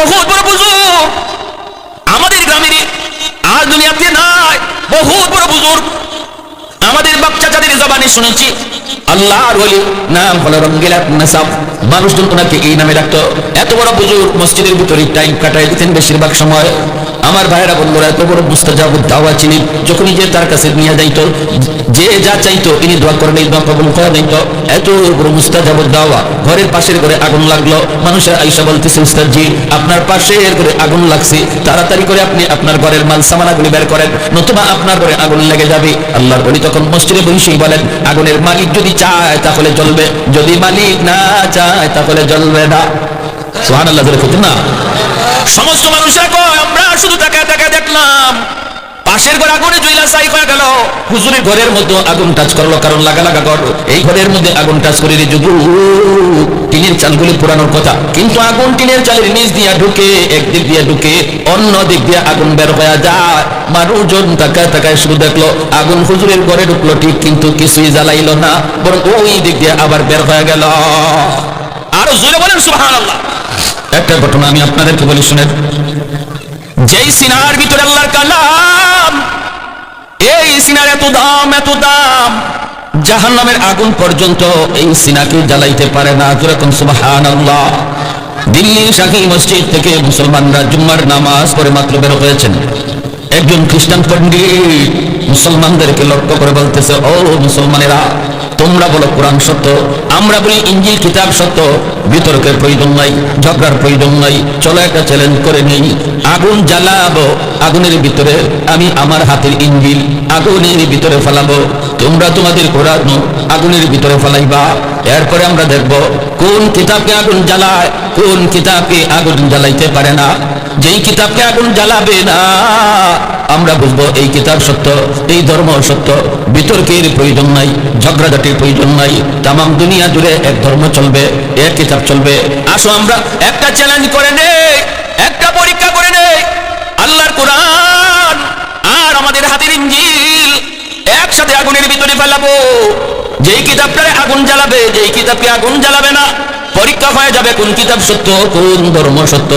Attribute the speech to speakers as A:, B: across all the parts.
A: বহুত বড় বুজুর্গ আমাদের গ্রামেরই, আর দুনিয়াতে নাই, বহুত বড় বুজুর্গ আমাদের বাচ্চা যাদের জবানে শুনেছি। আল্লাহর ওলি, নাম হলো রঙ্গিলাত নাসাব, মানুষজন ওনাকে এই নামে ডাকতো। এত বড় বুজুর্গ, মসজিদের ভিতরে টাইম কাটায় দিতেন বেশিরভাগ সময়। আমার ভাইরা বন্ধুরা, এত বড় মুস্তাজাবুদ দাওয়া ছিলেন। যখনই যে তার কাছে নিয়ে যাইতো, যে যা চাইতো ইনি দোয়া করেন, এই দোয়া কবুল করে দিত। এত বড় মুস্তাজাবুদ দাওয়া। ঘরের পাশের ঘরে আগুন লাগলো, মানুষের আয়েশা বলতেছে, উস্তাদজি আপনার পাশের ঘরে আগুন লাগছে, তাড়াতাড়ি করে আপনি আপনার ঘরের মাল সামানাগুলি বের করেন, নতুবা আপনার ঘরে আগুন লেগে যাবে। আল্লাহর ওলি তখন মসজিদে বসেই বলেন, আগুনের মালিক যদি চায় তাহলে জ্বলবে, যদি মালিক না চায় তাহলে জ্বলবে না। সুবহানাল্লাহ না? সমস্ত মানুষেরা কয় আমরা শুধু তাকায় তাকায় দেখলাম, পাশের ঘর আগুনে জ্বলা ছাই হয়ে গেল। হুজুরের ঘরের মধ্যে আগুন টাচ করলো, কারণ লাগা লাগা ঘর, এই ঘরের মধ্যে আগুন টাচ করে টিনের চালগুলি পুরানোর কথা, কিন্তু আগুন টিনের চালের নিচ দিয়া ঢুকে, একদিক দিয়ে ঢুকে অন্য দিক দিয়ে আগুন বের হয়ে যায়। মানুষজন তাকায় তাকায় শুধু দেখলো আগুন হুজুরের ঘরে ঢুকলো ঠিক, কিন্তু কিছুই জ্বালাইলো না, বরং ওই দিক দিয়ে আবার বের হয়ে গেল। আরো জোরে বলেন সুবহানাল্লাহ। একটা ঘটনা আমি আপনাদেরকে বলি শুনেন। যেই সিনার ভিতরে আল্লাহর কালাম, এই সিনার এত দাম, এত দাম, জাহান্নামের আগুন পর্যন্ত এই সিনাকে জ্বালাইতে পারে না। যেরকম সুবহানাল্লাহ। দিল্লি শাহী মসজিদ থেকে মুসলমানরা জুম্মার নামাজ পড়ে মাত্র বের হয়েছেন। একজন খ্রিস্টান পণ্ডিত মুসলমানদেরকে লক্ষ্য করে বলতেছে, ও মুসলমানেরা, তোমরা বলো কোরআন সত্য, আমরা বলি ইনজিল কিতাব সত্য, বিতর্কের প্রয়োজন নাই, ঝগড়ার প্রয়োজন নাই, চলো একটা চ্যালেঞ্জ করে নেই, আগুন জ্বালাবো, আগুনের ভিতরে আমি আমার হাতের ইনজিল আগুনের ভিতরে ফেলাবো, তোমরা তোমাদের কোরআন আগুনের ভিতরে ফেলাইবা। এরপরে আমরা দেখব কোন কিতাবকে আগুন জ্বালায়, কোন কিতাবকে আগুন জ্বালাইতে পারে না। যেই কিতাবকে আগুন জ্বালাবে না, আমরা বুঝবো এই কিতাব সত্য, এই ধর্ম সত্য, বিতর্কের প্রয়োজন নাই, ঝগড়াঝাটির প্রয়োজন নাই, তামাম দুনিয়া জুড়ে এক ধর্ম চলবে, এক কিতাব চলবে। আসো আমরা একটা চ্যালেঞ্জ করে নেই, একটা পরীক্ষা করে নেই, আল্লাহর কোরআন আর আমাদের হাতের ইনজিল একসাথে আগুনের ভিতরে ফেলাবো। যেই কিতাবটারে আগুন জ্বালাবে, যেই কিতাবকে আগুন জ্বালাবে না, পরীক্ষা হয়ে যাবে কোন কিতাব সত্য, কোন ধর্ম সত্য।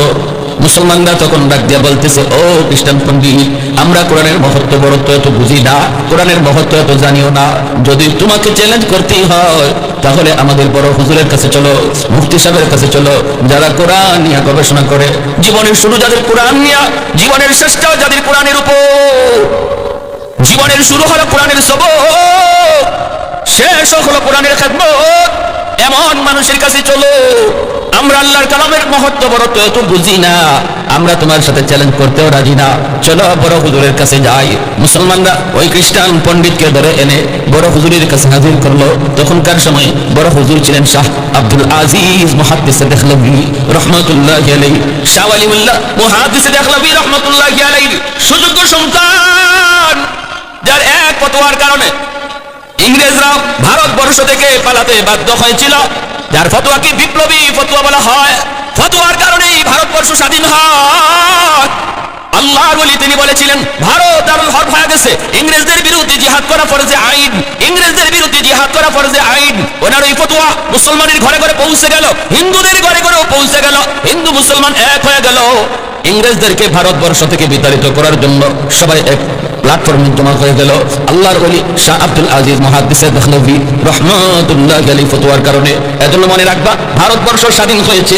A: মুসলমানরা তখন ডাক দিয়া বলতেছে, ও খ্রিস্টান পণ্ডিত, আমরা কোরআনের মহত্ব বড়ত্ব এত বুঝি না, কোরআনের মহত্ব এত জানিও না, যদি তোমাকে চ্যালেঞ্জ করতেই হয় তাহলে আমাদের বড় হুজুরের কাছে চলো, মুফতি সাহেবের কাছে চলো, যারা কোরআন নিয়ে গবেষণা করে, জীবনের শুরু যাদের কোরআন নিয়ে, জীবনের শেষটা যাদের কোরআনের উপর, জীবনের শুরু হলো কোরআনের সবক, শেষ হলো কোরআনের খেদমত, এমন মানুষের কাছে চলো। আমরা আল্লাহর কালামের মহত্ব বড়ত্ব এত বুঝি না, আমরা তোমার সাথে চ্যালেঞ্জ করতেও রাজি না, চলো বড় হুজুরের কাছে যাই। মুসলমানরা ওই খ্রিস্টান পণ্ডিতকে ধরে এনে বড় হুজুরের কাছে হাজির করলো। তখনকার সময় বড় হুজুর ছিলেন শাহ আব্দুল আজিজ মুহাদ্দিস দেহলভী রহমাতুল্লাহি আলাইহি, শাহ ওয়ালিউল্লাহ মুহাদ্দিস দেহলভী রহমাতুল্লাহি আলাইহি সুযোগ্য সন্তান, যার এক ফতোয়ার কারণে ইংরেজরা ভারতবর্ষ থেকে পালাতে বাধ্য হয়েছিল, যার ফতোয়াকে বিপ্লবী ফতোয়া বলা হয়। ফতোয়ার কারণেই ভারতবর্ষ স্বাধীন হয়। আল্লাহর ওলি তিনি বলেছিলেন, ভারত দারুল হরব হয়ে গেছে, ইংরেজদের বিরুদ্ধে জিহাদ করা ফরজে আইন, ইংরেজদের বিরুদ্ধে জিহাদ করা ফরজে আইন। ওনার ওই ফতোয়া মুসলমানের ঘরে ঘরে পৌঁছে গেল, হিন্দুদের ঘরে ঘরেও পৌঁছে গেল, হিন্দু মুসলমান এক হয়ে গেল। ইংরেজদেরকে ভারতবর্ষ থেকে বিতাড়িত করার জন্য সবাই এক প্ল্যাটফর্মে জমা হয়ে গেল। আল্লাহর ওলি শাহ আব্দুল আজিজ মুহাদ্দিস দেহলভী রহমাতুল্লাহি আলাইহি ফতোয়ার কারণে। এজন্য মনে রাখবা, ভারতবর্ষ স্বাধীন হয়েছে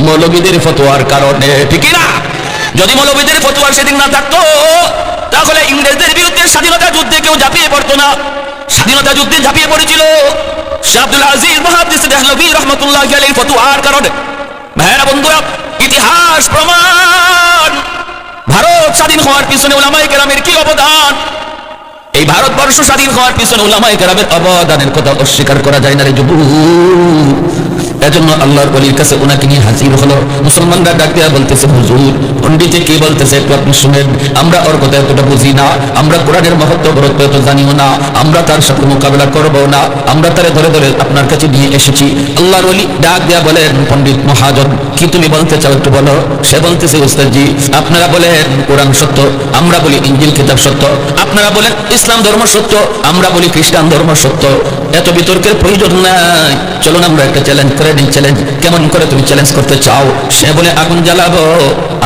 A: মৌলবীদের ফতোয়ার কারণে, ঠিক না? যদি মৌলবীদের ফতোয়া সেদিন না থাকতো, তাহলে ইংরেজদের বিরুদ্ধে স্বাধীনতা যুদ্ধে কেউ ঝাঁপিয়ে পড়তো না। স্বাধীনতা যুদ্ধে ঝাঁপিয়ে পড়েছিল শাহ আব্দুল আজিজ মুহাদ্দিস দেহলভী রহমাতুল্লাহি আলাইহি ফতোয়ার কারণে। ভাইরা বন্ধুরা, ইতিহাস প্রমাণ, ভারত স্বাধীন হওয়ার পিছনে উলামায়ে কেরামের কি অবদান। এই ভারতবর্ষ স্বাধীন হওয়ার পিছনে উলামায়ে কেরামের অবদানের কথা অস্বীকার করা যায় না রে যুবক। এজন্য আল্লাহর ওলির কাছে ওনাকে নিয়ে হাজির হলো। মুসলমানরা ডাক দেয়া বলতেছে, হুজুর পণ্ডিতে কি বলতেছে একটু আপনি শুনেন। আমরা ওর কথা এতটা বুঝি না, আমরা কোরআনের মহত্ব গুরুত্ব এত জানিও না, আমরা তার সাথে মোকাবেলা করবো না, আমরা তারে ধরে ধরে আপনার কাছে নিয়ে এসেছি। আল্লাহর ওলি ডাক দেয়া বলেন, পণ্ডিত মহাজন কি তুমি বলতে চাও একটু বলো। সে বলতেছে, উস্তাদজি আপনারা বলেন কোরআন সত্য, আমরা বলি ইনজিল কিতাব সত্য, আপনারা বলেন ইসলাম ধর্ম সত্য, আমরা বলি খ্রিস্টান ধর্ম সত্য। এত বিতর্কের প্রয়োজন নাই, চলুন আমরা একটা চ্যালেঞ্জ করে নিই। চ্যালেঞ্জ কেমন করে তুমি চ্যালেঞ্জ করতে চাও? সে বলে আগুন জ্বালাবো,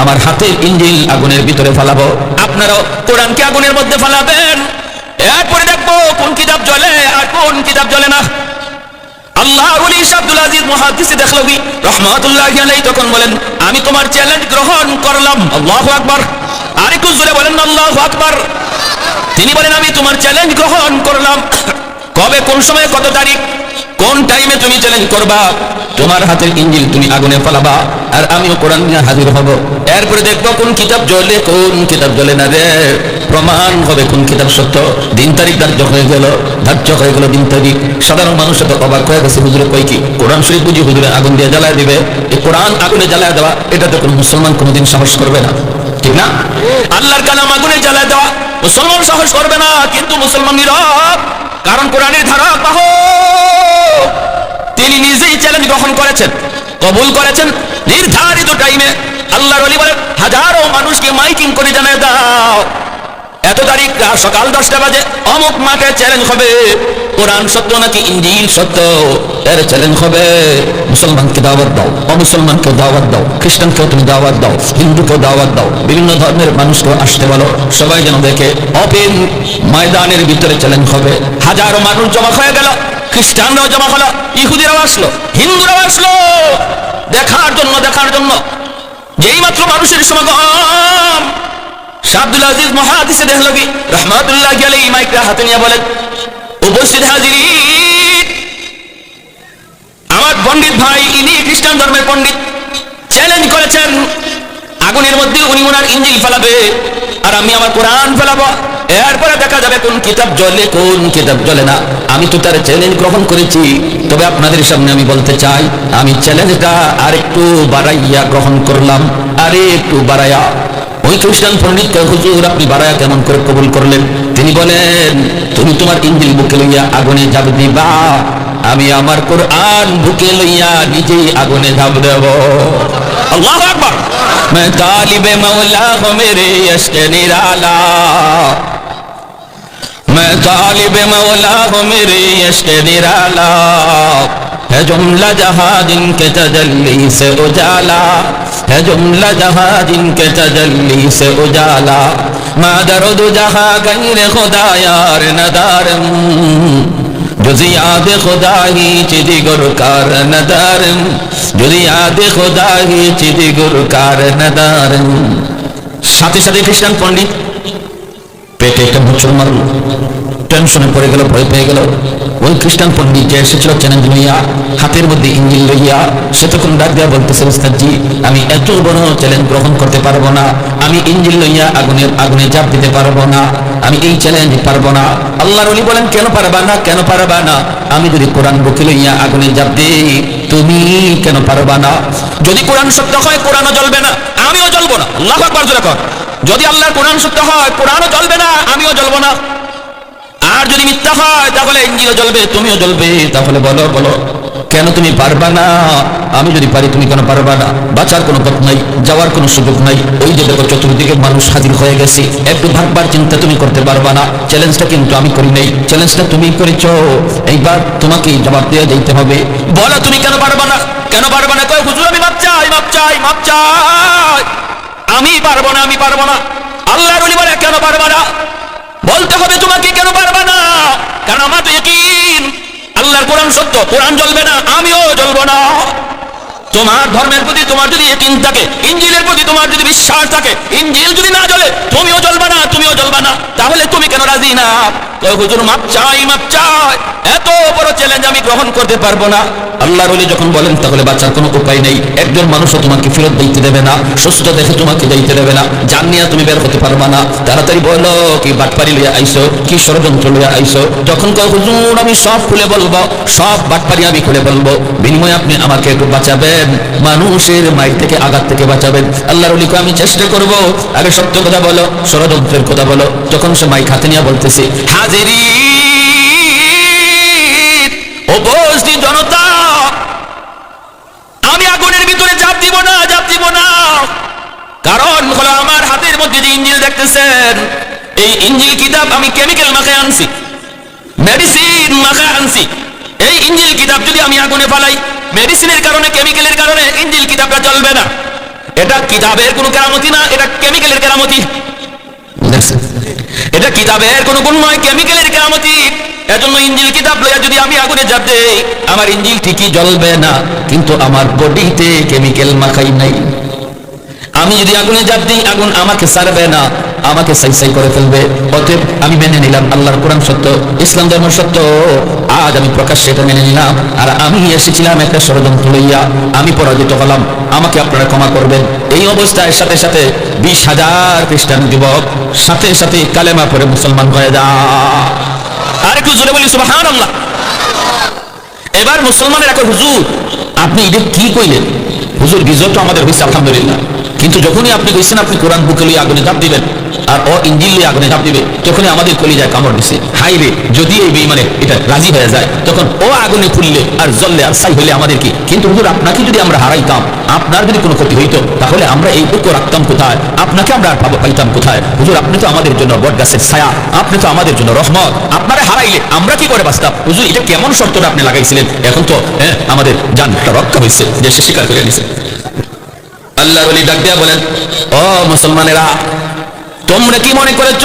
A: আমার হাতের ইনজিল আগুনের ভিতরে ফালাবো, আপনারাও কোরআনকে আগুনের মধ্যে ফালাবেন, এরপরে দেখবো কোন কিতাব জ্বলে আর কোন কিতাব জ্বলে না। আল্লাহ ওলি আব্দুল আজিজ মুহাদ্দিস দেখলভি রাহমাতুল্লাহি আলাইহি তখন বলেন, আমি তোমার চ্যালেঞ্জ গ্রহণ করলাম। আল্লাহু আকবার, আর একটু জোরে বলেন আল্লাহু আকবার। তিনি বলেন, আমি তোমার চ্যালেঞ্জ গ্রহণ করলাম। কবে, কোন সময়, কত তারিখ, কোন টাইমে তুমি চ্যালেঞ্জ করবা? তোমার হাতের ইনজিল তুমি আগুনে ফেলাবা, আর আমিও কোরআন নিয়ে হাজির হব। এরপরে দেখবো কোন কিতাব জ্বলে কোন কিতাব জ্বলে না। রে প্রমাণ হবে কোন কিতাব সত্য। দিন তারিখ ধার্য হয়ে গেল, দিন তারিখ। সাধারণ মানুষ তো অবাক হয়ে গেছে, হুজুরে কই কি কোরআন শরীফ বুঝি হুজুরে আগুন দিয়ে জ্বালায় দিবে? এই কোরআন আগুনে জ্বালায় দেওয়া, এটা তো কোনো মুসলমান কোনোদিন সাহস করবে না, ঠিক না? আল্লাহর কালাম আগুনে জ্বালায় দেওয়া মুসলমান সাহস করবে না, কিন্তু মুসলমান নীরব, কারণ কোরআনের ধারক বাহক তিনি নিজেই চ্যালেঞ্জ গ্রহণ করেছেন, কবুল করেছেন। নির্ধারিত টাইমে আল্লাহর ওলি বলেন, হাজারো মানুষকে মাইকিং করে জানায় দাও, এত তারিখ সকাল 10টা বাজে অমুক মাঠে চ্যালেঞ্জ হবে, কোরআন সত্য নাকি ইনজিল সত্য, এর চ্যালেঞ্জ হবে। মুসলমানকে দাওয়াত দাও, অমুসলমানকে দাওয়াত দাও, খ্রিস্টানকেও তুমি দাওয়াত দাও, হিন্দুকেও দাওয়াত দাও, বিভিন্ন ধর্মের মানুষকে আসতে বলো, সবাই যেন দেখে। ওপেন ময়দানের ভিতরে চ্যালেঞ্জ হবে। হাজারো মানুষ জমা হয়ে গেল, খ্রিস্টানরাও জমা হলো, ইহুদিরাও আসলো, হিন্দুরাও আসলো দেখার জন্য। যেই মাত্র মানুষের সমাগম, আব্দুল আজিজ মুহাদ্দিস দেহলভি রাহমাতুল্লাহি আলাইহি মাইকটা হাতে নিয়ে বলেন, উপস্থিত হাজিরিন, আমার পণ্ডিত ভাই, ইনি খ্রিস্টান ধর্মের পণ্ডিত, চ্যালেঞ্জ করেছেন আগুনের মধ্যে উনি ওনার ইনজিল ফেলাবে, আর আমি আমার কোরআন ফেলাবো। এরপরে দেখা যাবে কোন কিতাব জ্বলে কোন কিতাব জ্বলে না। আমি তো তার চ্যালেঞ্জ গ্রহণ করেছি, তবে আপনাদের সামনে আমি বলতে চাই, আমি চ্যালেঞ্জটা আরেকটু বাড়াইয়া গ্রহণ করলাম, আরে একটু বাড়াইয়া। ওই খ্রিস্টান পণ্ডিতকে, হুজুর আপনি বাড়াইয়া কেমন করে কবুল করলেন? তিনি বলেন, তুমি তোমার ইনজিল বুকে লইয়া আগুনে ঝাঁপ দিবা, আমি আমার কোরআন বুকে লইয়া নিজেই আগুনে ঝাঁপ দেব। আল্লাহু আকবার। मैं तालिबे मौला हूँ मेरे यश्क निराला, मैं तालिबे मौला हूँ मेरे यश्क निराला, है जुमला जहां जिनके तजल्ली से उजाला, है जुमला जहां जिनके तजल्ली से उजाला, मादरुद जहां गैर खुदा यार नदारम, जुज़ी याद खुदा ही चिदिगुर कार नदारम, जुज़ी याद खुदा ही चिदिगुर कार नदारम। সাথে সাথে খ্রিস্টান পণ্ডিত পেটে একটা মোচড় মারল, টেনশনে পড়ে গেল, ভয় পেয়ে গেল। ওই খ্রিস্টান পণ্ডিত যে এসেছিল চ্যালেঞ্জ লইয়া, হাতের মধ্যে ইনজিল লইয়া, সে তখন ডাক দেয়া বলতেছে, উস্তাদজি আমি এত বড় চ্যালেঞ্জ গ্রহণ করতে পারবো না, আমি ইনজিল লইয়া আগুনে ঝাঁপ দিতে পারবো না, আমি এই চ্যালেঞ্জ পারবো না। আল্লাহর ওলি বলেন, কেন পারবা না? কেন পারবা না? আমি যদি কোরআন বুকে লইয়া আগুনে ঝাঁপ দিই, তুমি কেন পারবা না? যদি কোরআন সত্য হয় কোরআনও জ্বলবে না, আমিও জ্বলবো না। আল্লাহু আকবার জোরে কর। যদি আল্লাহর কোরআন সত্য হয় কোরআনও জ্বলবে না, আমিও জ্বলবো না। আর যদি মিথ্যা হয় তাহলে ইনজিলও জ্বলবে, তুমিও জ্বলবে। তাহলে বলো কেন তুমি পারবা না? আমি যদি পারি তুমি কেন পারবা না? বাঁচার কোনো পথ নাই, যাওয়ার কোনো সুযোগ নাই। ওই যে দেখো চতুর্দিকে মানুষ হাজির হয়ে গেছে, একটু ভাববার চিন্তা তুমি করতে পারবা না। চ্যালেঞ্জটা কিন্তু আমি করি নাই, চ্যালেঞ্জটা তুমি করেছো, এইবার তোমাকে জবাব দিয়ে দিতে হবে। বলো তুমি কেন পারবা না? কেন পারবা না? কয় হুজুর আমি মাপ চাই, আমি পারবো না। আল্লাহর ওলি বলে, কেন পারবা না? বলতে হবে তোমাকে কেন পারবা না, কারণ আমার তো ইয়াকিন আল্লাহর কোরআন সত্য, কোরআন জ্বলবে না, আমিও জ্বলবো না। তোমার ধর্মের প্রতি তোমার যদি ইয়াকিন থাকে, ইনজিলের প্রতি তোমার যদি বিশ্বাস থাকে, ইনজিল যদি না জ্বলে তুমিও জ্বলবা না, তাহলে তুমি কেন রাজি না? কয় হুজুর মাপ চাই, মাপ চাই, এত বড় চ্যালেঞ্জ আমি গ্রহণ করতে পারবো না। আল্লাহর ওলি যখন বলেন তাহলে বাঁচার কোনো উপায় নেই, একজন মানুষও তোমাকে ফেরত দিতে দেবে না, সুস্থ দেখে তোমাকে দিতে দেবে না, জান নিয়ে তুমি বের হতে পারবা না, তাড়াতাড়ি বলো কি বাটপারি লইয়া আইছো, কি ষড়যন্ত্র লইয়া আইছো। তখন কয় হুজুর আমি সব খুলে বলবো, সব বাটপারি আমি খুলে বলবো, বিনিময়ে আপনি আমাকে একটু বাঁচাবেন, মানুষের মাইর থেকে আঘাত থেকে বাঁচাবেন। আল্লাহর ওলি কয় আমি চেষ্টা করব, আগে সত্য কথা বলো, ষড়যন্ত্রের কথা বলো। তখন সে মাইক হাতে নিয়ে বলতেছে, হাজিরিন উপস্থিত জনতা, আমি আগুনের ভিতরে ঝাঁপ দিব না, ঝাঁপ দিব না, কারণ হলো আমার হাতের মধ্যে যে ইঞ্জিল দেখতেছেন, এই ইঞ্জিল কিতাব আমি কেমিক্যাল মাখায় আনছি, মেডিসিন মাখায় আনছি। এই ইঞ্জিল কিতাব যদি আমি আগুনে ফালাই, মেডিসিনের কারণে, কেমিক্যালের কারণে ইঞ্জিল কিতাবটা চলবে না। এটা কিতাবের কোনো কেরামতি না, এটা কেমিক্যালের কেরামতি। এটা কিতাবের কোনো গুণ নয়, কেমিক্যালের কেরামতি। এজন্য ইঞ্জিল কিতাব লইয়া যদি আমি আগুনে ঝাঁপ দেই, আমার ইঞ্জিল ঠিকই জ্বলবে না, কিন্তু আমার বডিতে কেমিক্যাল মাখাই নাই। আমি যদি আগুনে ঝাঁপ দিই, আগুন আমাকে ছাড়বে না, আমাকে সাই করে ফেলবে। অতএব আমি মেনে নিলাম আল্লাহর কোরআন সত্য, ইসলাম ধর্ম সত্য, আজ আমি প্রকাশ্যে এটা মেনে নিলাম। আর আমি এসেছিলাম একটা ষড়যন্ত্র লইয়া, আমি পরাজিত হলাম, আমাকে আপনারা ক্ষমা করবেন। এই অবস্থায় সাথে সাথে 20,000 খ্রিস্টান যুবক সাথে সাথে কালেমা পড়ে মুসলমান হয়ে যায়। আর একটু জোরে বলি সুবহানাল্লাহ। এবার মুসলমানের এখন হুজুর আপনি এটা কি কইলেন? হুজুর বিজয় তো আমাদের হয়েছে আলহামদুলিল্লাহ, কিন্তু যখনই আপনি কইছেন আপনি কোরআন বুকে লইয়া আগুনে ঝাঁপ দিবেন আর ও ইঞ্জিল লইয়া আগুনে ঝাঁপ দিবে, তখনই আমাদের কলিজায় কামড় দিছে। হাই রে, যদি এই বেঈমানে এটা রাজি হয়ে যায়, তখন ও আগুনে ফুললে আর জ্বললে আর ছাই হইলে আমাদের কি? কিন্তু হুজুর আপনাকে যদি আমরা হারাইতাম, আপনার যদি কোনো ক্ষতি হইতো, তাহলে আমরা এই বুক রাখতাম কোথায়? আপনাকে আমরা আর পাইতাম কোথায়? হুজুর আপনি তো আমাদের জন্য বট গাছের ছায়া, আপনি তো আমাদের জন্য রহমত, আপনারা হারাইলে আমরা কি করে বাঁচতাম? হুজুর এটা কেমন শর্তটা আপনি লাগাইছিলেন? এখন তো আমাদের জানটা রক্ষা হয়েছে, যে সে স্বীকার করে নিছে। আল্লাহর ওলি ডাক দিয়া বলেন, ও মুসলমানেরা, তোমরা কি মনে করেছ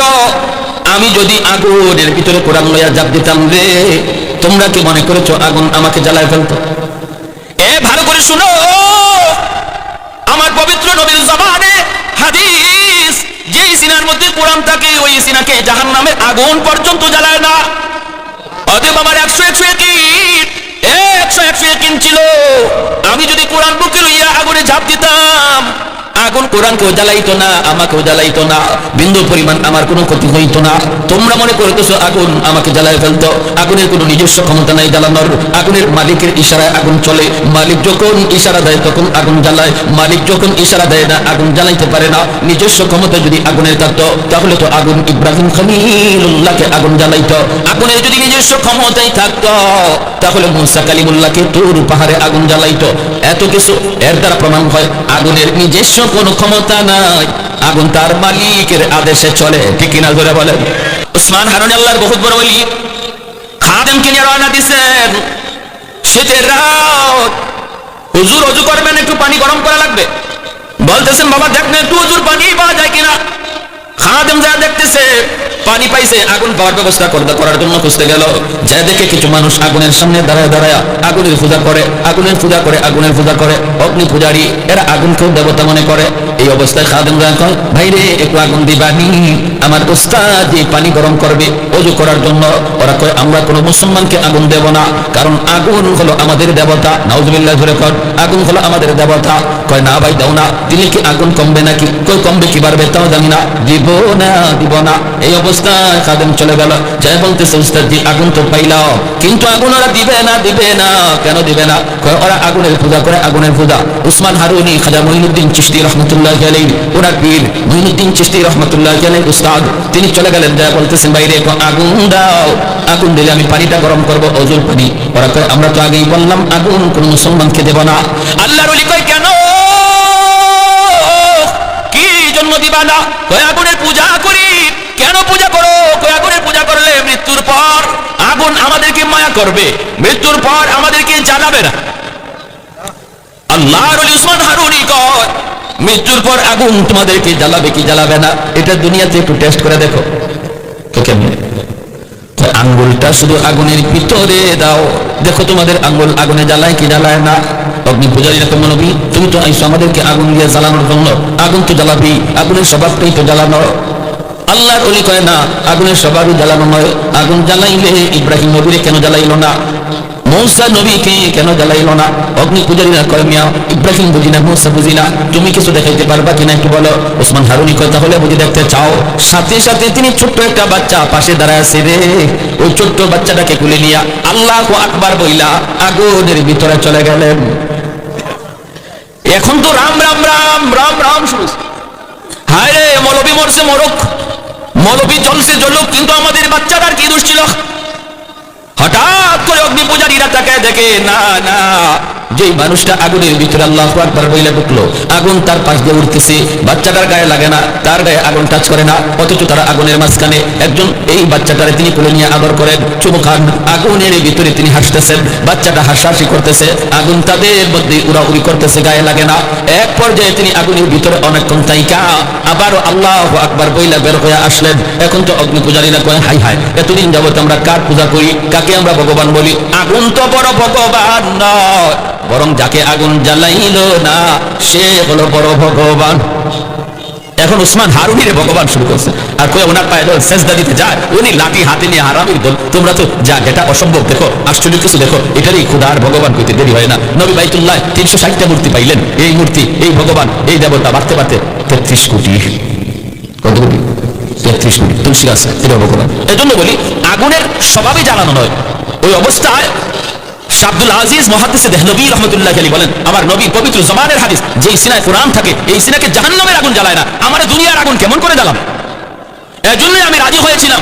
A: আমি যদি আগুনের ভিতরে কোরআন লইয়া ঝাঁপ দিতাম রে, তোমরা কি মনে করেছ আগুন আমাকে জ্বালায় ফেলতো? ভালো করে শুনো, আমার পবিত্র নবীর জবানে হাদিস, যেই সিনার মধ্যে কোরআন থাকে ওই সিনাকে জাহান্নামের আগুন পর্যন্ত জ্বালায় না। অতএব আমার 100 ইয়াকিন ছিল, আমি যদি কোরআন বুকে লইয়া আগুনে ঝাঁপ দিতাম, আগুন কোরআনকেও জ্বালাইতো না, আমাকেও জ্বালাইতো না, বিন্দু পরিমাণ আমার কোনো ক্ষতি হইতো না। তোমরা মনে করতেছো আগুন আমাকে জ্বালায় ফেলতো, আগুনের কোনো নিজস্ব ক্ষমতা নাই জ্বালানোর, আগুনের মালিকের ইশারায় আগুন চলে, মালিক যখন ইশারা দেয় তখন আগুন জ্বালায়, মালিক যখন ইশারা দেয় না আগুন জ্বালাইতে পারে না। নিজস্ব ক্ষমতা যদি আগুনের থাকতো, তাহলে তো আগুন ইব্রাহিম খলিলুল্লাহকে আগুন জ্বালাইতো। আগুনের যদি নিজস্ব ক্ষমতাই থাকতো, তাহলে মুসা কালিমুল্লাহকে তুর পাহাড়ে আগুন জ্বালাইতো। এত কিছু এর দ্বারা প্রমাণ হয় আগুনের নিজস্ব কোনো ক্ষমতা নাই, আগুন তার মালিকের আদেশে চলে। ঠিক কিনা ধরে বলেন? উসমান হারুনি আল্লাহর বহুত বড় ওলি, খাদেমকে নিয়ে রওনা দিয়েছেন শীতের রাত। হুজুর ওযু করবেন, একটু পানি গরম করা লাগবে। বলতেছেন বাবা দেখ না একটু হুজুর পানি পাওয়া যায় কিনা। খাদেম যা দেখতেছে পানি পাইছে, আগুন পাওয়ার ব্যবস্থা করার জন্য খুঁজতে গেল, যা দেখে কিছু মানুষ আগুনের সামনে দাঁড়ায় দাঁড়ায় আগুনের পূজা করে, আগুনের পূজা করে, আগুনের পূজা করে, অগ্নি পূজারী, এরা আগুনকেও দেবতা মনে করে। এই অবস্থায় খাদেম কয়, ভাই রে একটু আগুন দিবানি, আমার উস্তাদ যে পানি গরম করবে ওযু করার জন্য। ওরা কয় আমরা কোনো মুসলমানকে আগুন দেব না, কারণ আগুন হলো আমাদের দেবতা। নাউজুবিল্লাহ ধরে কয় আগুন হলো আমাদের দেবতা। কয় না ভাই দাও না, দিলে কি আগুন কমবে নাকি? কয় কমবে কি বাড়বে তাও জানি না, দিব না দিব না। এই অবস্থায় খাদেম চলে গেল, যাই বলতেছে উস্তাদ জি আগুন তো পাইলাম, কিন্তু আগুন ওরা দিবে না। দিবে না কেন দিবে না? কয় ওরা আগুনের পূজা করে, আগুনের পূজা। উসমান হারুনি খাজা মঈনুদ্দিন চিশতি রহমতুল্লাহ আলাইহি, ওনার পীর মঈনুদ্দিন চিশতি রহমতুল্লাহ আলাইহি উস্তাদ, তিনি চলে গেলেন, যা বলতেছেন বাইরে আগুন দাও, আগুন দিলে আমি পানিটা গরম করবো, ওযুর পানি। ওরা কয় আমরা তো আগেই বললাম আগুন কোন মুসলমানকে দেব না। আল্লাহর ওলি কয় কেন, কি জন্য দিবা না? কয় আগুনের পূজা করি। কেন পূজা করো? কয় আগুনের পূজা করলে মৃত্যুর পর আগুন আমাদেরকে মায়া করবে, মৃত্যুর পর আমাদেরকে জ্বালাবে না। আল্লাহর ওলি উসমান হারুনি কয় মৃত্যুর পর আগুন তোমাদেরকে জ্বালাবে কি জ্বালাবে না, এটা দুনিয়াতে একটু টেস্ট করে দেখো। তো কেমন? আঙ্গুলটা শুধু আগুনের ভিতরে দাও, দেখো তোমাদের আঙ্গুল আগুনে জ্বালায় কি জ্বালায় না। অগ্নি পূজারীরা তো নবী, তুমি তো আইসো আমাদেরকে আগুন দিয়ে জ্বালানোর জন্য, আগুন তো জ্বালাবি, আগুনের স্বভাবটাই তো জ্বালানো। আল্লাহর ওলি কয় না, আগুনের সবারই জ্বালানো নয়। আগুন জ্বালাইলে ইব্রাহিম নবীরে কেন জ্বালাইল না? মূসা নবীকে কেন জ্বালাইল না? অগ্নি পূজারীরা কয় মিয়া ইব্রাহিম বুঝি না, মূসা বুঝি না, তুমি কিছু দেখাইতে পারবা কিনা একটু বলো। ওসমান হারুনি কয় তাহলে বুঝি দেখতে চাও? সাথে সাথে তিনি ছোট্ট একটা বাচ্চা পাশে দাঁড়ায় আছে রে, ওই ছোট্ট বাচ্চাটাকে কুলে নিয়া আল্লাহু আকবার বইলা আগুনের ভিতরে চলে গেলেন। এখন তো রাম রাম রাম রাম রাম শুরু। হায় রে, মৌলবী মরছে মরক, মৌলবী জ্বলছে জ্বলুক, কিন্তু আমাদের বাচ্চাটার কি দোষ ছিল? হঠাৎ করে অগ্নি পূজারীরা তাকায় দেখে না না, যেই মানুষটা আগুনের ভিতরে আল্লাহু আকবার বইলা ঢুকলো, আগুন তার পাশ দিয়ে উঠতেছে, বাচ্চাটার গায়ে লাগে না, তার গায়ে আগুন টাচ করে না, অথচ তারা আগুনের মাঝখানে। একজন এই বাচ্চাটারে তিনি কোলে নিয়ে আদর করেন, চুমু খান, আগুনের ভিতরে তিনি হাসতেছেন, বাচ্চাটা হাসাহাসি করতেছে, আগুন তাদের মধ্যে উড়াউড়ি করতেছে, গায়ে লাগে না। এক পর্যায়ে তিনি আগুনের ভিতরে অনেকক্ষণ তাইকা আবারও আল্লাহু আকবার বইলা বের হয়ে আসলেন। এখন তো অগ্নি পূজারীরা কয় হাই হাই, এতদিন যাবত আমরা কার পূজা করি, কাকে আমরা ভগবান বলি? আগুন তো বড় ভগবান নয়, বরং যাকে আগুন জ্বালাইল না সে হলো বড় ভগবান। এখন উসমান হারুনিরে ভগবান শুরু করছে, আর কই ওনার পায়ে ধরে সেজদা দিতে যায়, উনি লাঠি হাতে নিয়ে হারামির দল। তোমরা তো যা যেটা অসম্ভব দেখো, আশ্চর্য কিছু দেখো, এটারই খুদার ভগবান কইতে দেরি হয় না। নবী বাইতুল্লাহ 360টা মূর্তি পাইলেন, এই মূর্তি, এই ভগবান, এই দেবতা বাড়তে বাড়তে 33 কোটি। কত কোটি? 33 কোটি তুলসী গাছ, এটা ভগবান। এজন্য বলি আগুনের স্বভাবে জ্বালানো নয়। ওই অবস্থায় আব্দুল আজিজ মুহাদ্দিস দেহলভী রাহমাতুল্লাহ আলাইহি বলেন, আমার নবী পবিত্র জবানের হাদিস, যেই সিনায় কোরআন থাকে এই সিনাকে জাহান্নামের আগুন জ্বালায় না, আমার দুনিয়ার আগুন কেমন করে জ্বালাম? এজন্যই আমি রাজি হয়েছিলাম